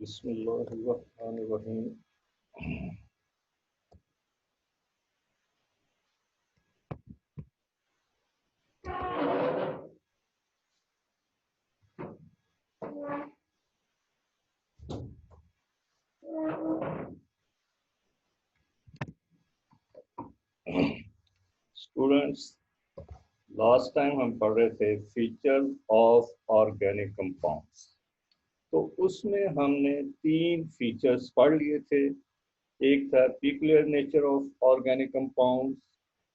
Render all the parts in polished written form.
बिस्मिल्लाहिर्रहमानिर्रहीम। Students, last time हम पढ़ रहे थे फीचर ऑफ ऑर्गेनिक कंपाउंड्स। तो उसमें हमने 3 फीचर्स पढ़ लिए थे। एक था peculiar nature of organic compounds,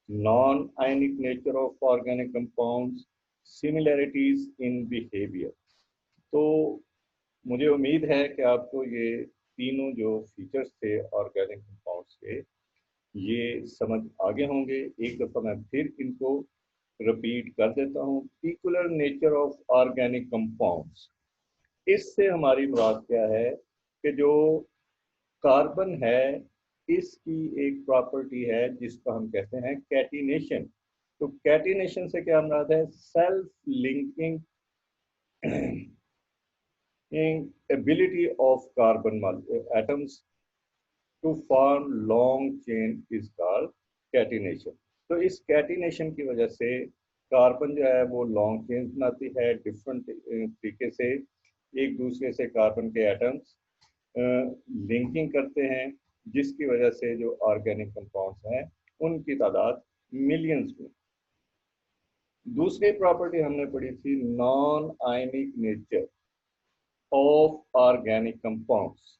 non ionic nature of organic compounds, similarities in behaviour. तो मुझे उम्मीद है कि आपको ये तीनों जो फीचर्स थे ऑर्गेनिक कंपाउंड्स के, ये समझ आगे होंगे। एक दफ़ा मैं फिर इनको रिपीट कर देता हूँ। पीक्युलर नेचर ऑफ ऑर्गेनिक कंपाउंड्स, इससे हमारी मुराद क्या है कि जो कार्बन है इसकी एक प्रॉपर्टी है जिसको हम कहते हैं कैटिनेशन। तो कैटिनेशन से क्या मुराद है? Self linking ability of carbon atoms to form long chain is called catenation। तो इस कैटिनेशन की वजह से कार्बन जो है वो लॉन्ग चेन बनाती है, डिफरेंट तरीके से एक दूसरे से कार्बन के एटम्स लिंकिंग करते हैं, जिसकी वजह से जो ऑर्गेनिक कंपाउंड्स हैं उनकी तादाद मिलियंस में। दूसरी प्रॉपर्टी हमने पढ़ी थी non ionic nature of organic compounds.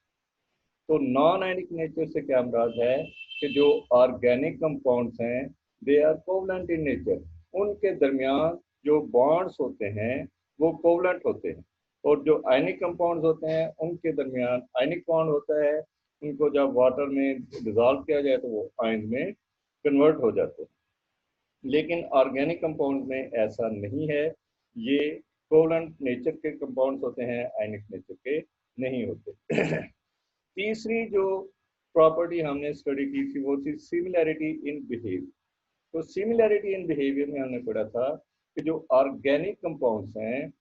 तो नॉन आयनिक नेचर से क्या मुराद है कि जो ऑर्गेनिक कंपाउंड्स हैं they are covalent in nature. उनके दरमियान जो बॉन्ड्स होते हैं वो कोवलेंट होते हैं, और जो आयनिक कंपाउंड्स होते हैं उनके दरमियान आयनिक बॉन्ड होता है। उनको जब वाटर में डिजॉल्व किया जाए तो वो आयन में कन्वर्ट हो जाते हैं। लेकिन ऑर्गेनिक कंपाउंड में ऐसा नहीं है, ये कोवलेंट नेचर के कंपाउंड्स होते हैं, आयनिक नेचर के नहीं होते। तीसरी जो प्रॉपर्टी हमने स्टडी की थी वो थी सिमिलैरिटी इन बिहेवियर। तो सिमिलैरिटी इन बिहेवियर में हमने पढ़ा था कि जो ऑर्गेनिक कंपाउंड्स हैं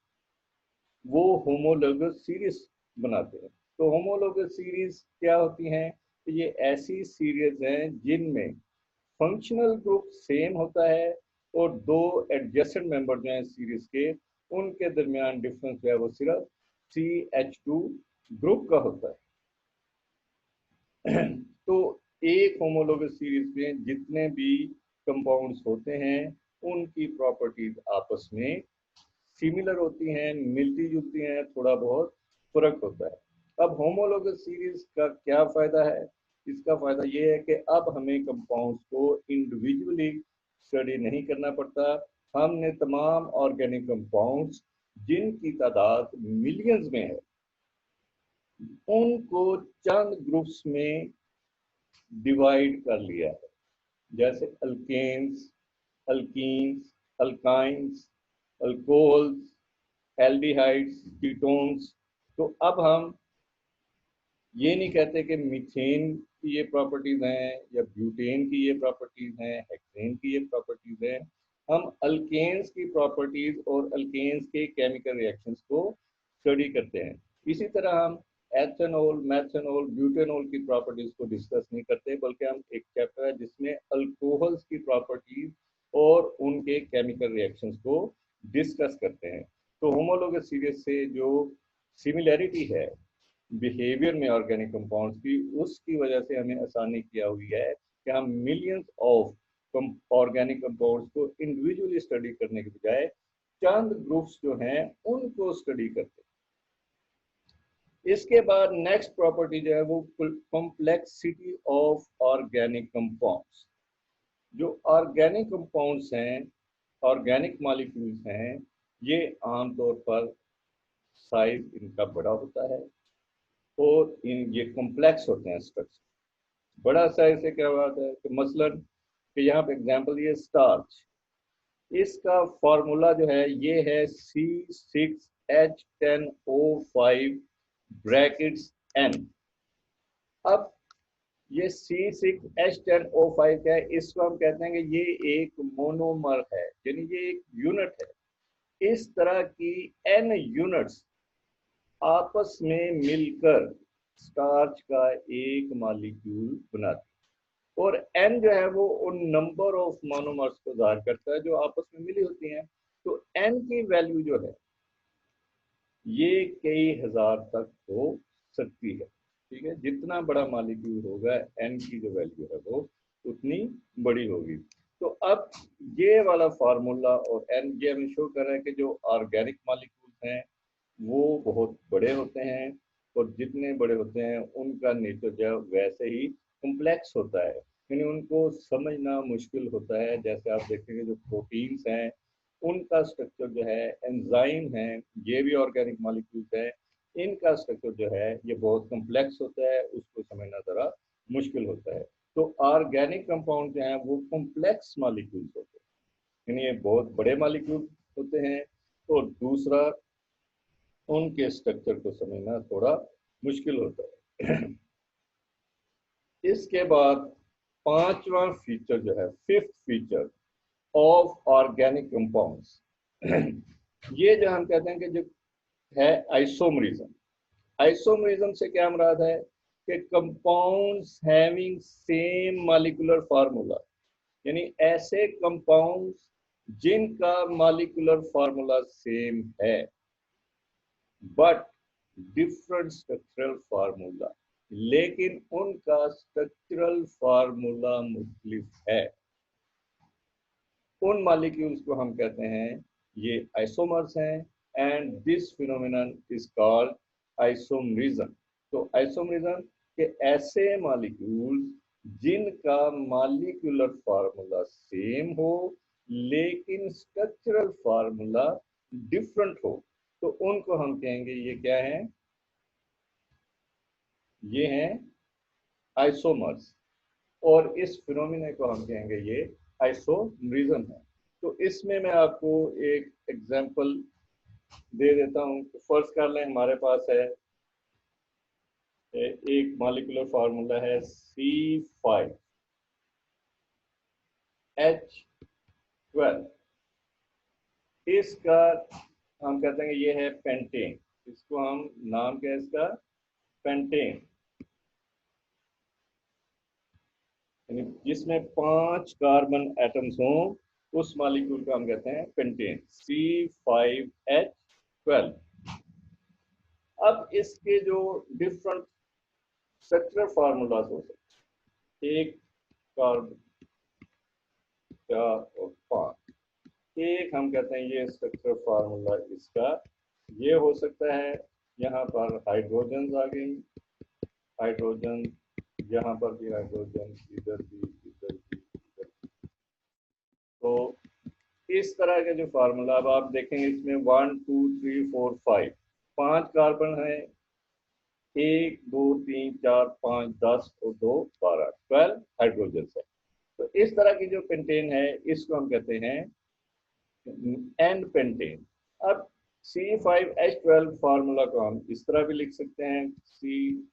वो होमोलोगस सीरीज बनाते हैं। तो होमोलोगस सीरीज क्या होती हैं? तो ये ऐसी सीरीज हैं जिनमें फंक्शनल ग्रुप सेम होता है और 2 एडजेसेंट मेंबर जो हैं सीरीज के, उनके दरमियान डिफरेंस जो है वो सिर्फ CH2 ग्रुप का होता है। तो एक होमोलोगस सीरीज में जितने भी कंपाउंड्स होते हैं उनकी प्रॉपर्टीज आपस में सिमिलर होती हैं, मिलती जुलती हैं, थोड़ा बहुत फर्क होता है। अब होमोलोगस सीरीज का क्या फायदा है? इसका फायदा ये है कि अब हमें कंपाउंड्स को इंडिविजुअली स्टडी नहीं करना पड़ता। हमने तमाम ऑर्गेनिक कंपाउंड्स जिनकी तादाद मिलियंस में है उनको चंद ग्रुप्स में डिवाइड कर लिया है, जैसे alkanes, alkenes, alkynes, alcohols, aldehydes, ketones. तो अब हम ये नहीं कहते कि मीथेन की ये प्रॉपर्टीज हैं या ब्यूटेन की ये प्रॉपर्टीज हैं, हेक्सेन की ये प्रॉपर्टीज हैं। हम अल्केन्स की प्रॉपर्टीज और अल्केन्स के केमिकल रिएक्शंस को स्टडी करते हैं। इसी तरह हम एथेनॉल, मेथेनॉल, ब्यूटेनॉल की प्रॉपर्टीज को डिस्कस नहीं करते, बल्कि हम एक चैप्टर है जिसमें अल्कोहल्स की प्रॉपर्टीज और उनके केमिकल रिएक्शंस को डिस्कस करते हैं। तो होमोलोगस सीरीज से जो सिमिलैरिटी है बिहेवियर में ऑर्गेनिक कंपाउंड्स की, उसकी वजह से हमें आसानी किया हुई है कि हम मिलियंस ऑफ ऑर्गेनिक कंपाउंड्स को इंडिविजुअली स्टडी करने के बजाय चंद ग्रुप्स जो हैं उनको स्टडी करते हैं। इसके बाद नेक्स्ट प्रॉपर्टी जो है वो कॉम्प्लेक्सिटी ऑफ ऑर्गेनिक कंपाउंड्स। जो ऑर्गेनिक कंपाउंड्स हैं, ऑर्गेनिक मॉलिक्यूल्स हैं, ये आमतौर पर साइज इनका बड़ा होता है और ये कॉम्प्लेक्स होते हैं स्ट्रक्चर। बड़ा साइज से क्या बात है कि मसलन कि यहाँ पे एग्जांपल ये स्टार्च, इसका फॉर्मूला जो है ये है C6H10O5 ब्रैकेट्स N। अब ये C6H10O5 क्या है? इसको हम कहते हैं कि ये एक मोनोमर है, यानी ये एक यूनिट है। इस तरह की N यूनिट्स आपस में मिलकर स्टार्च का एक मॉलिक्यूल बनाती है। और एन जो है वो उन नंबर ऑफ मोनोमर्स को जाहिर करता है जो आपस में मिली होती हैं। तो एन की वैल्यू जो है ये कई हजार तक हो सकती है। ठीक है, जितना बड़ा मॉलिक्यूल होगा एन की जो वैल्यू है वो उतनी बड़ी होगी। तो अब ये वाला फार्मूला और एन ये हमें शो कर रहा है कि जो ऑर्गेनिक मॉलिक्यूल हैं वो बहुत बड़े होते हैं, और जितने बड़े होते हैं उनका नेचर जो है वैसे ही कॉम्प्लेक्स होता है, यानी उनको समझना मुश्किल होता है। जैसे आप देखेंगे जो प्रोटीन्स हैं उनका स्ट्रक्चर जो है, एंजाइम है, ये भी ऑर्गेनिक मॉलिक्यूल्स है, इनका स्ट्रक्चर जो है ये बहुत कॉम्प्लेक्स होता है, उसको समझना ज़रा मुश्किल होता है। तो ऑर्गेनिक कंपाउंड जो हैं वो कॉम्प्लेक्स मॉलिक्यूल्स होते हैं, यानी ये बहुत बड़े मॉलिक्यूल होते हैं। और दूसरा, उनके स्ट्रक्चर को समझना थोड़ा मुश्किल होता है। इसके बाद पांचवा फीचर जो है, fifth feature of organic compounds, ये जो हम कहते हैं कि जो है आइसोमरिज्म। आइसोमरिज्म से क्या मुराद है कि compounds having same molecular formula, यानी ऐसे कंपाउंड्स जिनका मॉलिक्यूलर फार्मूला सेम है बट डिफरेंट स्ट्रक्चरल फार्मूला, लेकिन उनका स्ट्रक्चरल फार्मूला मुख्तलिफ है, उन मॉलिक्यूल्स को हम कहते हैं ये आइसोमर्स हैं। And this phenomenon is called isomerism. तो आइसोमरिज्म के ऐसे मॉलिक्यूल्स जिनका मॉलिक्यूलर फार्मूला सेम हो लेकिन स्ट्रक्चरल फार्मूला डिफरेंट हो, तो उनको हम कहेंगे ये क्या है, ये हैं आइसोमर्स। और इस फिनोमिना को हम कहेंगे ये आइसोमरिज्म है। तो इसमें मैं आपको एक एग्जांपल दे देता हूँ। फर्स्ट कर लें, हमारे पास है एक मॉलिक्यूलर फार्मूला है C5H12। इसका हम कहते हैं ये है पेंटेन, इसको हम नाम क्या है इसका, पेंटेन, यानी जिसमें 5 कार्बन एटम्स हों उस मॉलिक्यूल को हम कहते हैं पेंटेन, C5H12। अब इसके जो डिफरेंट स्ट्रक्चरल फार्मूलाज होते हैं, एक, कार्बन, 4 और 5, एक हम कहते हैं ये स्ट्रक्चरल फार्मूला इसका ये हो सकता है। यहाँ पर हाइड्रोजन आ गई, हाइड्रोजन, यहाँ पर भी हाइड्रोजन, इधर भी, इधर भी, इधर भी। तो इस तरह के जो फार्मूला, अब आप देखेंगे इसमें 1 2 3 4 5, 5 कार्बन है, 1 2 3 4 5 10 और 2 12, 12 हाइड्रोजन है। तो इस तरह की जो पेंटेन है इसको हम कहते हैं एन पेंटेन। अब C5H12 फार्मूला को हम इस तरह भी लिख सकते हैं, सी,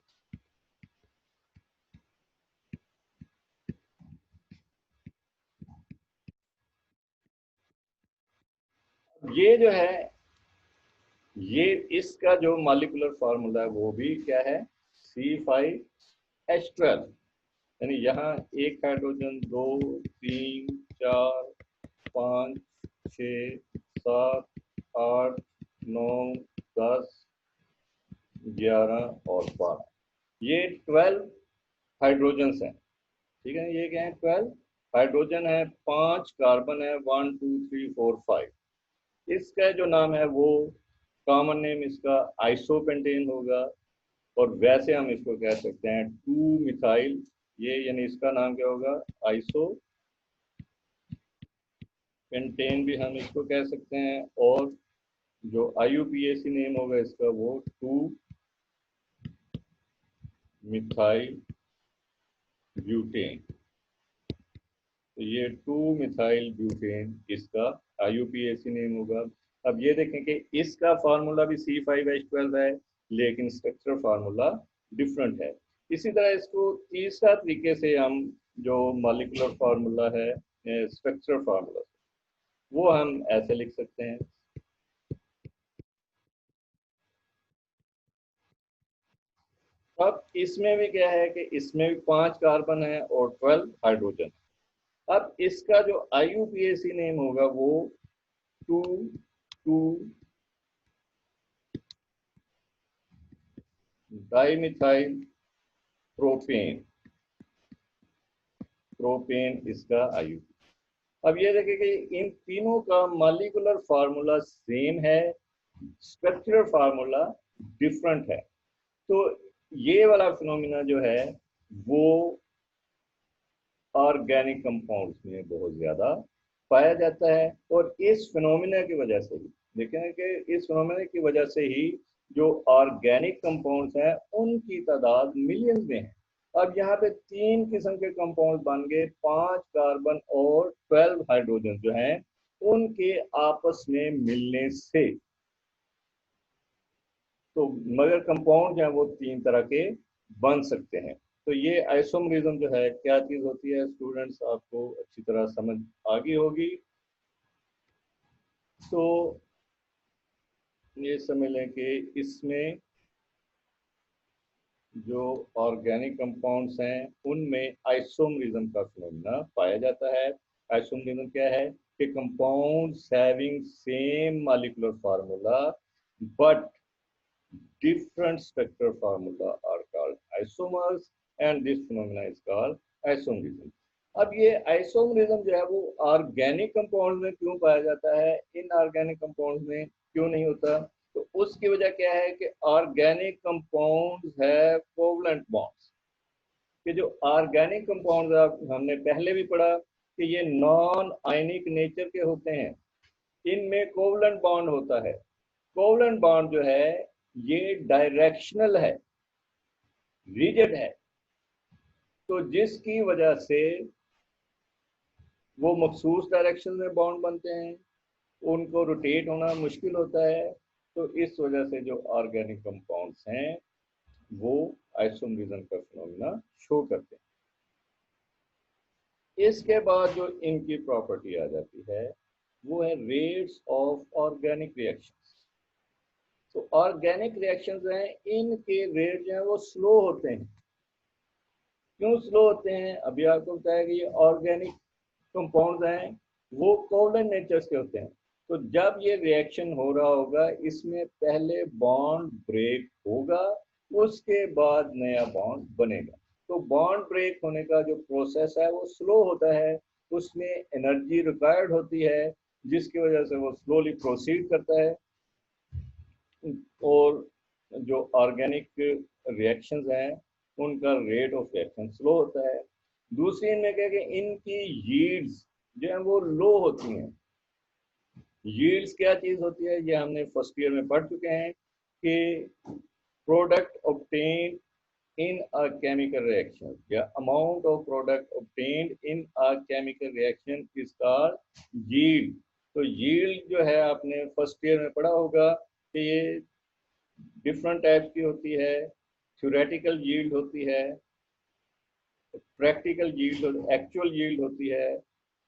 ये जो है ये इसका जो मॉलिक्यूलर फार्मूला है वो भी क्या है, C5H12, यानी यहाँ एक हाइड्रोजन, 2 3 4 5 6 7 8 9 10 11 और 12, ये 12 हाइड्रोजन हैं। ठीक है, ये क्या है, 12 हाइड्रोजन है, 5 कार्बन है, 1 2 3 4 5। इसका जो नाम है वो कॉमन नेम इसका आइसोपेंटेन होगा, और वैसे हम इसको कह सकते हैं 2 मिथाइल, ये यानी इसका नाम क्या होगा, आइसो पेंटेन भी हम इसको कह सकते हैं। और जो IUPAC नेम होगा इसका वो 2 मिथाइल ब्यूटेन। तो ये 2 मिथाइल ब्यूटेन इसका IUPAC नेम होगा। अब ये देखें कि इसका फार्मूला भी C5H12 है लेकिन स्ट्रक्चरल फार्मूला डिफरेंट है। इसी तरह इसको तीसरा तरीके से हम जो मॉलिक्यूलर फार्मूला है स्ट्रक्चरल फार्मूला, वो हम ऐसे लिख सकते हैं, अब इसमें भी क्या है कि इसमें भी 5 कार्बन है और 12 हाइड्रोजन। अब इसका जो IUPAC नेम होगा वो 2 डाइमिथाइल प्रोपेन, प्रोपेन इसका IU। अब ये देखें कि इन तीनों का मॉलिक्यूलर फार्मूला सेम है, स्ट्रक्चरल फार्मूला डिफरेंट है। तो ये वाला फिनोमिना जो है वो ऑर्गेनिक कंपाउंड्स में बहुत ज्यादा पाया जाता है। और इस फिनोमिना की वजह से ही देखें कि इस फिनोमिना की वजह से ही जो ऑर्गेनिक कंपाउंड्स हैं उनकी तादाद मिलियंस में है। अब यहाँ पे 3 किस्म के कंपाउंड बन गए, 5 कार्बन और 12 हाइड्रोजन जो हैं उनके आपस में मिलने से। तो मगर कंपाउंड जो है वो 3 तरह के बन सकते हैं। तो ये आइसोमरिज्म जो है क्या चीज होती है स्टूडेंट्स, आपको अच्छी तरह समझ आ गई होगी। तो ये समझ लें कि इसमें जो ऑर्गेनिक कंपाउंड्स हैं उनमें आइसोमरिज्म का फिनोमेना पाया जाता है। आइसोमरिज्म क्या है कि compounds having same molecular formula but different structural formula are called isomers and this phenomena is called isomerism। अब ये आइसोमरिज्म जो है वो ऑर्गेनिक कंपाउंड में क्यों पाया जाता है, इनऑर्गेनिक कंपाउंड में क्यों नहीं होता? तो उसकी वजह क्या है कि ऑर्गेनिक कंपाउंड्स है कोवलेंट बॉन्ड्स। कि जो ऑर्गेनिक कंपाउंड्स हमने पहले भी पढ़ा कि ये नॉन आयनिक नेचर के होते हैं, इनमें कोवलेंट बॉन्ड होता है। कोवलेंट बॉन्ड जो है ये डायरेक्शनल है, रिजिड है, तो जिसकी वजह से वो मखसूस डायरेक्शन में बॉन्ड बनते हैं, उनको रोटेट होना मुश्किल होता है। तो इस वजह से जो ऑर्गेनिक कंपाउंड्स हैं वो आइसोमरिज्म का फिनोमेना शो करते हैं। इसके बाद जो इनकी प्रॉपर्टी आ जाती है वो है रेट्स ऑफ ऑर्गेनिक रिएक्शंस। तो ऑर्गेनिक रिएक्शंस हैं इनके रेट जो है वो स्लो होते हैं। क्यों स्लो होते हैं? अभी आपको बताया कि ये ऑर्गेनिक कंपाउंड्स हैं वो कोवलेंट नेचर्स के होते हैं। तो जब ये रिएक्शन हो रहा होगा इसमें पहले बॉन्ड ब्रेक होगा, उसके बाद नया बॉन्ड बनेगा। तो बॉन्ड ब्रेक होने का जो प्रोसेस है वो स्लो होता है, उसमें एनर्जी रिक्वायर्ड होती है जिसकी वजह से वो स्लोली प्रोसीड करता है। और जो ऑर्गेनिक रिएक्शंस हैं उनका रेट ऑफ रिएक्शन स्लो होता है। दूसरी इनमें क्या कि इनकी यील्ड्स जो है वो लो होती हैं। यील्ड्स क्या चीज होती है ये हमने फर्स्ट ईयर में पढ़ चुके हैं कि product obtain in a chemical reaction या amount of product obtained in a chemical reaction is called yield। तो yield जो है आपने फर्स्ट ईयर में पढ़ा होगा कि ये डिफरेंट टाइप्स की होती है। थ्योरेटिकल यील्ड होती है, प्रैक्टिकल यील्ड, एक्चुअल यील्ड होती है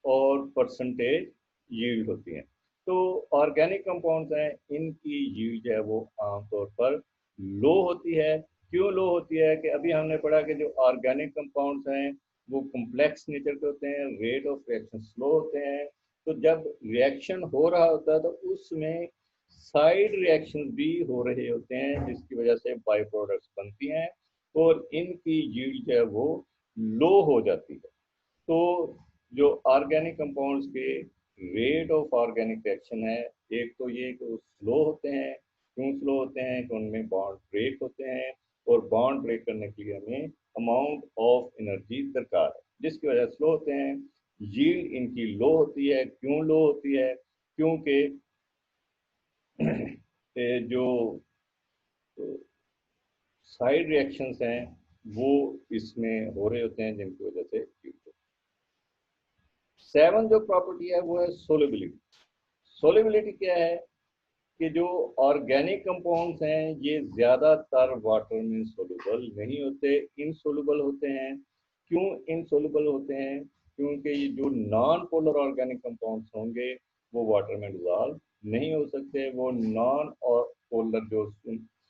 और परसेंटेज यील्ड होती है। तो ऑर्गेनिक कंपाउंड्स हैं इनकी यील्ड जो है वो आमतौर पर लो होती है। क्यों लो होती है कि अभी हमने पढ़ा कि जो ऑर्गेनिक कंपाउंड्स हैं वो कॉम्प्लेक्स नेचर के होते हैं, रेट ऑफ रिएक्शन स्लो होते हैं। तो जब रिएक्शन हो रहा होता है तो उसमें साइड रिएक्शन भी हो रहे होते हैं जिसकी वजह से बाई प्रोडक्ट्स बनती हैं और इनकी यील्ड जो है वो लो हो जाती है। तो जो ऑर्गेनिक कंपाउंड्स के रेट ऑफ ऑर्गेनिक रिएक्शन है, एक तो ये कि वो स्लो होते हैं। क्यों स्लो होते हैं? कि उनमें बॉन्ड ब्रेक होते हैं और बॉन्ड ब्रेक करने के लिए हमें अमाउंट ऑफ एनर्जी दरकार है जिसकी वजह से स्लो होते हैं। यील्ड इनकी लो होती है। क्यों लो होती है? क्योंकि जो साइड रिएक्शंस हैं वो इसमें हो रहे होते हैं जिनकी वजह से। 7 जो प्रॉपर्टी है वो है सोलिबिलिटी। सोलिबिलिटी क्या है कि जो ऑर्गेनिक कंपाउंड्स हैं ये ज़्यादातर वाटर में सोलुबल नहीं होते, इनसोलुबल होते हैं। क्यों इनसोलुबल होते हैं? क्योंकि ये जो नॉन पोलर ऑर्गेनिक कंपाउंड्स होंगे वो वाटर में डिजॉल्व नहीं हो सकते, वो नॉन और पोलर जो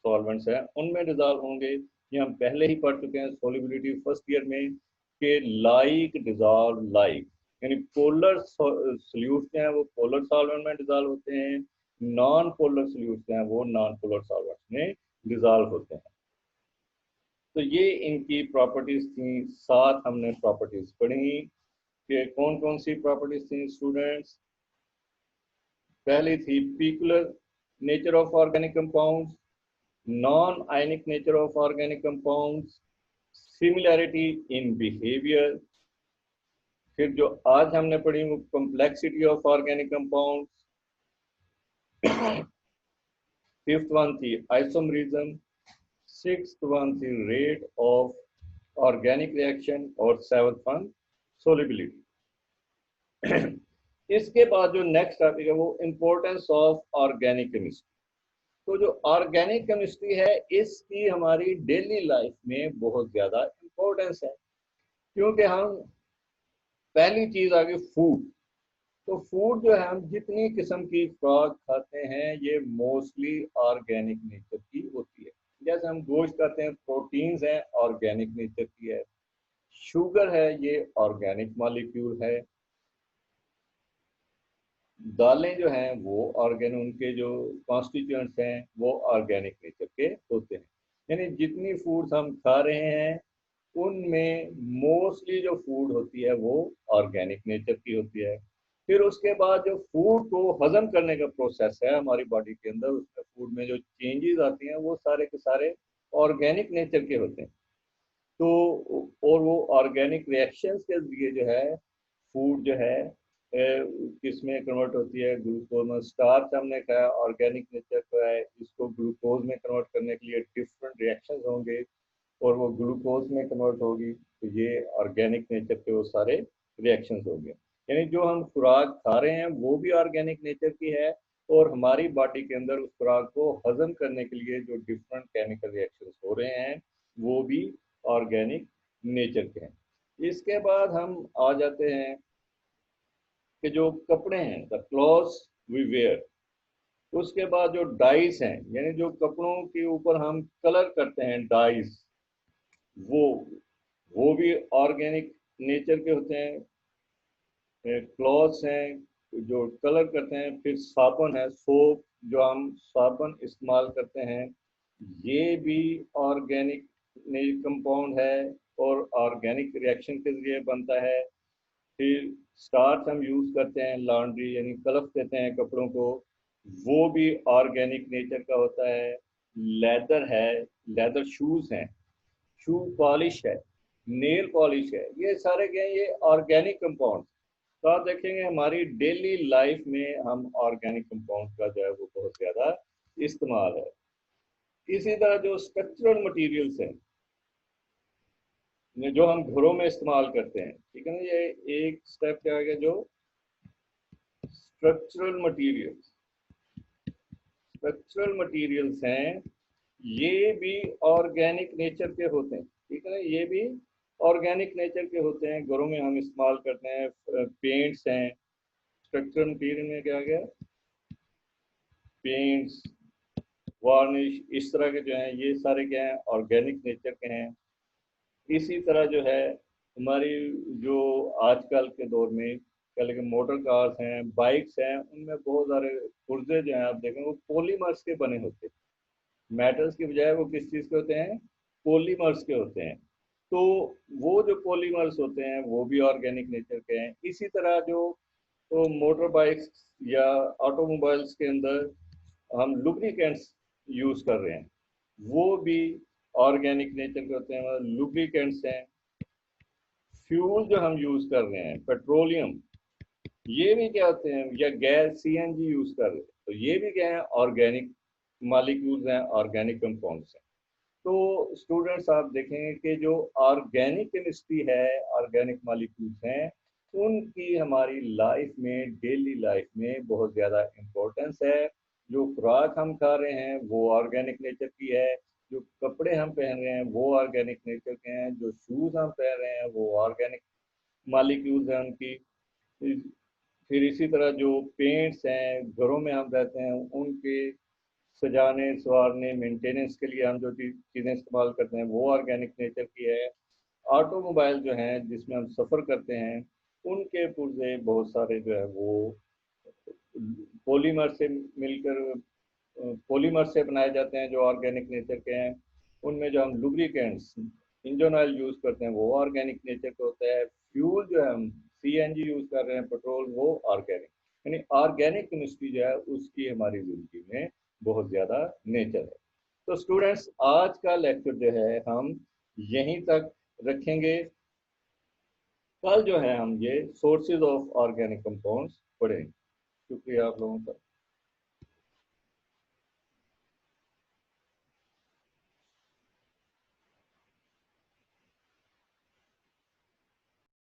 सॉल्वेंट्स हैं उनमें डिजॉल्व होंगे। ये हम पहले ही पढ़ चुके हैं सोलिबिलिटी फर्स्ट ईयर में, कि लाइक डिजॉल्व लाइक, यानी पोलर सोल्यूट हैं वो पोलर सॉल्वेंट में डिजॉल्व होते हैं, नॉन पोलर सोल्यूट हैं वो नॉन पोलर सॉल्वेंट में डिजॉल्व होते हैं। तो ये इनकी प्रॉपर्टीज थी। साथ हमने प्रॉपर्टीज पढ़ी कि कौन कौन सी प्रॉपर्टीज थी स्टूडेंट्स। पहली थी peculiar nature of organic compounds, non ionic nature of organic compounds, similarity in behaviour. फिर जो आज हमने पढ़ी वो complexity of organic compounds. Fifth one थी आइसोमरिज्म, सिक्स्थ वन थी रेट ऑफ ऑर्गेनिक रिएक्शन, और सेवंथ वन सोलिबिलिटी। इसके बाद जो नेक्स्ट टॉपिक है वो इम्पोर्टेंस ऑफ ऑर्गेनिक केमिस्ट्री। तो जो ऑर्गेनिक केमिस्ट्री है इसकी हमारी डेली लाइफ में बहुत ज़्यादा इम्पोर्टेंस है, क्योंकि हम पहली चीज़ आ गई फूड। तो फूड जो है हम जितनी किस्म की खुराक खाते हैं ये मोस्टली ऑर्गेनिक नेचर की होती है। जैसे हम गोश्त खाते हैं, प्रोटीन्स हैं ऑर्गेनिक नेचर की है, शुगर है ये ऑर्गेनिक मॉलिक्यूल है, दालें जो हैं वो ऑर्गेनिक, उनके जो कॉन्स्टिट्यूएंट्स हैं वो ऑर्गेनिक नेचर के होते हैं। यानी जितनी फूड्स हम खा रहे हैं उनमें मोस्टली जो फूड होती है वो ऑर्गेनिक नेचर की होती है। फिर उसके बाद जो फूड को हजम करने का प्रोसेस है हमारी बॉडी के अंदर, उसमें फूड में जो चेंजेस आती हैं वो सारे के सारे ऑर्गेनिक नेचर के होते हैं। तो और वो ऑर्गेनिक रिएक्शंस के जरिए जो है फूड जो है किसमें कन्वर्ट होती है, ग्लूकोज में। स्टार्च हमने खाया ऑर्गेनिक नेचर का है, इसको ग्लूकोज में कन्वर्ट करने के लिए डिफरेंट रिएक्शंस होंगे और वो ग्लूकोज में कन्वर्ट होगी, तो ये ऑर्गेनिक नेचर के वो सारे रिएक्शंस होंगे। यानी जो हम खुराक खा रहे हैं वो भी ऑर्गेनिक नेचर की है, और हमारी बॉडी के अंदर उस खुराक को हजम करने के लिए जो डिफरेंट केमिकल रिएक्शंस हो रहे हैं वो भी ऑर्गेनिक नेचर के हैं। इसके बाद हम आ जाते हैं कि जो कपड़े हैं, द क्लॉथ्स वी वेयर। उसके बाद जो डाइस हैं, यानी जो कपड़ों के ऊपर हम कलर करते हैं डाइस, वो वो भी ऑर्गेनिक नेचर के होते हैं। क्लॉथ्स हैं जो कलर करते हैं, फिर साबुन है, सोप जो हम साबुन इस्तेमाल करते हैं ये भी ऑर्गेनिक कंपाउंड है और ऑर्गेनिक रिएक्शन के जरिए बनता है। फिर स्टार्च हम यूज़ करते हैं लॉन्ड्री, यानी कलफ देते हैं कपड़ों को, वो भी ऑर्गेनिक नेचर का होता है। लेदर है, लेदर शूज़ हैं, शू पॉलिश है, नेल पॉलिश है, ये सारे क्या हैं, ये ऑर्गेनिक कंपाउंड। तो आप देखेंगे हमारी डेली लाइफ में हम ऑर्गेनिक कंपाउंड का जो है वो बहुत ज़्यादा इस्तेमाल है। इसी तरह जो स्ट्रक्चरल मटेरियल्स हैं जो हम घरों में इस्तेमाल करते हैं, ठीक है ना, ये एक स्टेप क्या आ गया, जो स्ट्रक्चरल मटेरियल्स, स्ट्रक्चरल मटेरियल्स हैं ये भी ऑर्गेनिक नेचर के होते हैं, ठीक है ना, ये भी ऑर्गेनिक नेचर के होते हैं, घरों में हम इस्तेमाल करते हैं। पेंट्स हैं, स्ट्रक्चरल मटेरियल में क्या आ गया, पेंट्स, वार्निश, इस तरह के जो हैं ये सारे क्या हैं, ऑर्गेनिक नेचर के हैं। इसी तरह जो है हमारी जो आजकल के दौर में कल के मोटर कार्स हैं, बाइक्स हैं, उनमें बहुत सारे पुर्जे जो हैं आप देखें वो पॉलीमर्स के बने होते हैं, मेटल्स की बजाय वो किस चीज़ के होते हैं, पॉलीमर्स के होते हैं। तो वो जो पॉलीमर्स होते हैं वो भी ऑर्गेनिक नेचर के हैं। इसी तरह जो तो मोटर बाइक्स या ऑटोमोबाइल्स के अंदर हम लुब्रिकेंट्स यूज़ कर रहे हैं वो भी ऑर्गेनिक नेचर के होते हैं, मतलब लुब्रिकेंट्स हैं। फ्यूल जो हम यूज़ कर रहे हैं पेट्रोलियम, ये भी क्या होते हैं, या गैस सीएनजी यूज़ कर रहे हैं, तो ये भी क्या है, ऑर्गेनिक मॉलिक्यूल्स हैं, ऑर्गेनिक कंपाउंड्स हैं। तो स्टूडेंट्स आप देखेंगे कि जो ऑर्गेनिक केमिस्ट्री है, ऑर्गेनिक मॉलिक्यूल्स हैं, उनकी हमारी लाइफ में, डेली लाइफ में बहुत ज़्यादा इम्पोर्टेंस है। जो खुराक हम खा रहे हैं वो ऑर्गेनिक नेचर की है, जो कपड़े हम पहन रहे हैं वो ऑर्गेनिक नेचर के हैं, जो शूज़ हम पहन रहे हैं वो ऑर्गेनिक मॉलिक्यूल्स हैं उनकी। फिर इसी तरह जो पेंट्स हैं घरों में हम रहते हैं उनके सजाने संवारने मेंटेनेंस के लिए हम जो चीज़ें इस्तेमाल करते हैं वो ऑर्गेनिक नेचर की है। ऑटोमोबाइल जो हैं जिसमें हम सफ़र करते हैं उनके पुर्जे बहुत सारे जो है वो पॉलीमर से मिलकर पॉलीमर से बनाए जाते हैं जो ऑर्गेनिक नेचर के हैं। उनमें जो हम लुब्रिकेंट्स इंजन ऑयल यूज़ करते हैं वो ऑर्गेनिक नेचर का होता है। फ्यूल जो है हम सीएनजी यूज़ कर रहे हैं पेट्रोल वो ऑर्गेनिक, यानी ऑर्गेनिक केमिस्ट्री जो है उसकी हमारी ज़िंदगी में बहुत ज़्यादा नेचर है। तो स्टूडेंट्स आज का लेक्चर जो है हम यहीं तक रखेंगे। कल जो है हम ये सोर्सेज ऑफ ऑर्गेनिक कंपाउंड्स पढ़ेंगे। शुक्रिया आप लोगों का।